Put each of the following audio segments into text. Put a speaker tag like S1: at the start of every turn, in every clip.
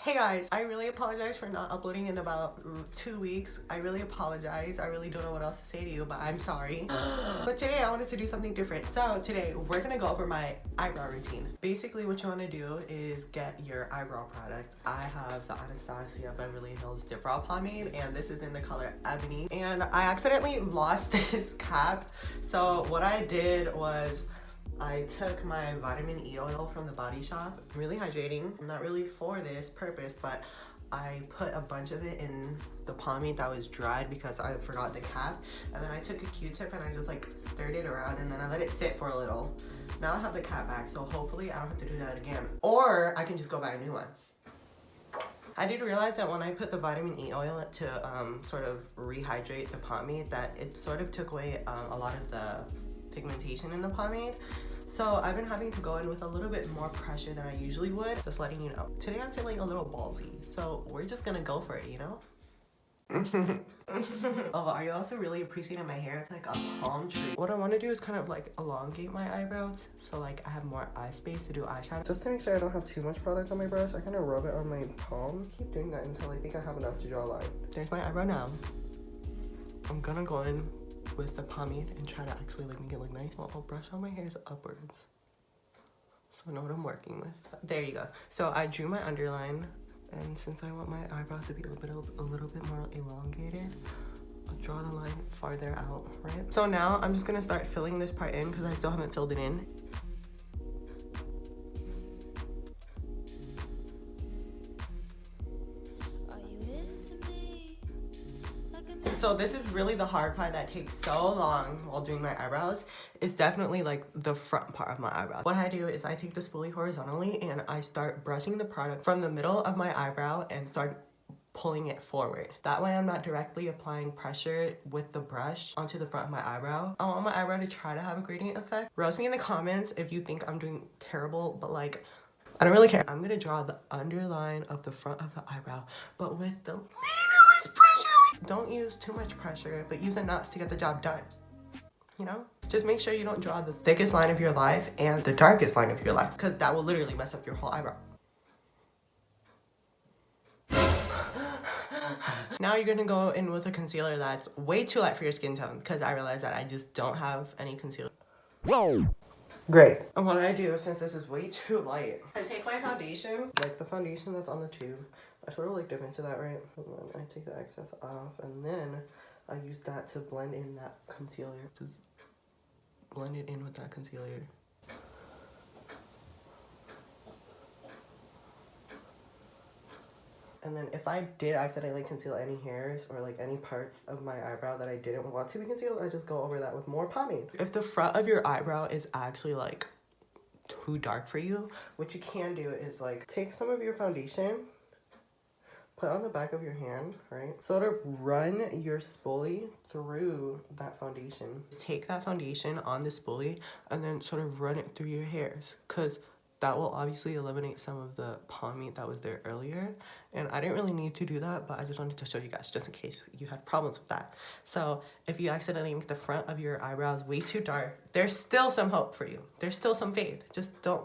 S1: Hey guys, I really apologize for not uploading in about 2 weeks. I really apologize. I really don't know what else to say to you, but I'm sorry. But today I wanted to do something different. So today we're gonna go over my eyebrow routine. Basically what you wanna do is get your eyebrow product. I have the Anastasia Beverly Hills Dip Brow Pomade, and this is in the color Ebony. And I accidentally lost this cap. So what I did was I took my vitamin E oil from the Body Shop. Really hydrating. Not really for this purpose, but I put a bunch of it in the pomade that was dried because I forgot the cap. And then I took a Q-tip and I just like stirred it around and then I let it sit for a little. Now I have the cap back, so hopefully I don't have to do that again. Or I can just go buy a new one. I did realize that when I put the vitamin E oil to sort of rehydrate the pomade, that it sort of took away a lot of the pigmentation in the pomade. So I've been having to go in with a little bit more pressure than I usually would. Just letting you know. Today I'm feeling a little ballsy, so we're just gonna go for it, you know? Oh, are you also really appreciating my hair? It's like a palm tree. What I want to do is kind of like elongate my eyebrows so like I have more eye space to do eyeshadow. Just to make sure I don't have too much product on my brush, I kind of rub it on my palm. Keep doing that until I think I have enough to draw a line. There's my eyebrow now. I'm gonna go in with the pomade and try to actually like make it look nice. I'll brush all my hairs upwards so I know what I'm working with. There you go. So I drew my underline, and since I want my eyebrows to be a little bit more elongated, I'll draw the line farther out, right? So now I'm just gonna start filling this part in because I still haven't filled it in. So this is really the hard part that takes so long while doing my eyebrows. It's definitely like the front part of my eyebrow. What I do is I take the spoolie horizontally and I start brushing the product from the middle of my eyebrow and start pulling it forward. That way I'm not directly applying pressure with the brush onto the front of my eyebrow. I want my eyebrow to try to have a gradient effect. Roast me in the comments if you think I'm doing terrible, but like, I don't really care. I'm gonna draw the underline of the front of the eyebrow, but with the littlest pressure. Don't use too much pressure, but use enough to get the job done. You know? Just make sure you don't draw the thickest line of your life and the darkest line of your life, because that will literally mess up your whole eyebrow. Now you're gonna go in with a concealer that's way too light for your skin tone, because I realized that I just don't have any concealer. Whoa! Great. And what I do, since this is way too light, I take my foundation, like the foundation that's on the tube. I sort of like dip into that, right? And then I take the excess off, and then I use that to blend in that concealer. Just blend it in with that concealer. And then if I did accidentally conceal any hairs or like any parts of my eyebrow that I didn't want to be concealed, I just go over that with more pomade. If the front of your eyebrow is actually like too dark for you, what you can do is like take some of your foundation, put on the back of your hand, right? Sort of run your spoolie through that foundation. Take that foundation on the spoolie and then sort of run it through your hairs, because that will obviously eliminate some of the pomade that was there earlier. And I didn't really need to do that, but I just wanted to show you guys just in case you had problems with that. So if you accidentally make the front of your eyebrows way too dark, there's still some hope for you. There's still some faith. Just don't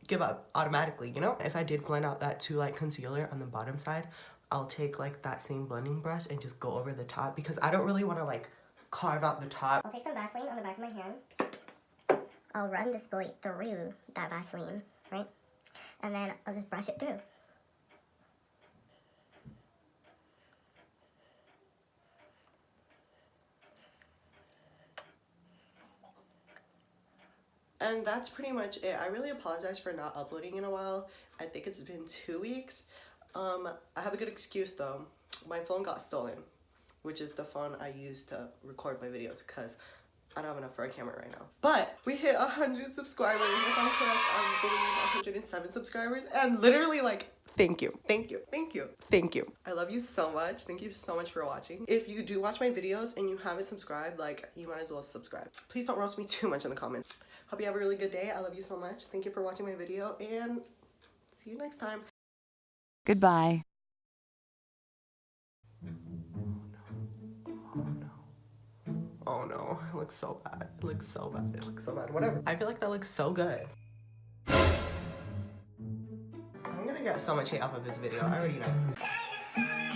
S1: give up automatically, you know? If I did blend out that too light concealer on the bottom side, I'll take like that same blending brush and just go over the top, because I don't really want to like carve out the top.
S2: I'll take some Vaseline on the back of my hand. I'll run the spoolie through that Vaseline, right? And then I'll just brush it through.
S1: And that's pretty much it. I really apologize for not uploading in a while. I think it's been 2 weeks. I have a good excuse though. My phone got stolen, which is the phone I use to record my videos, because I don't have enough for a camera right now. But we hit 100 subscribers. If I'm correct, I believe 107 subscribers. And literally like, thank you, thank you, thank you, thank you. I love you so much. Thank you so much for watching. If you do watch my videos and you haven't subscribed, like, you might as well subscribe. Please don't roast me too much in the comments. Hope you have a really good day. I love you so much. Thank you for watching my video, and see you next time.
S3: Goodbye.
S1: Oh no, it looks so bad. It looks so bad. It looks so bad. Whatever. I feel like that looks so good. I'm gonna gonna get so much hate off of this video. I already know.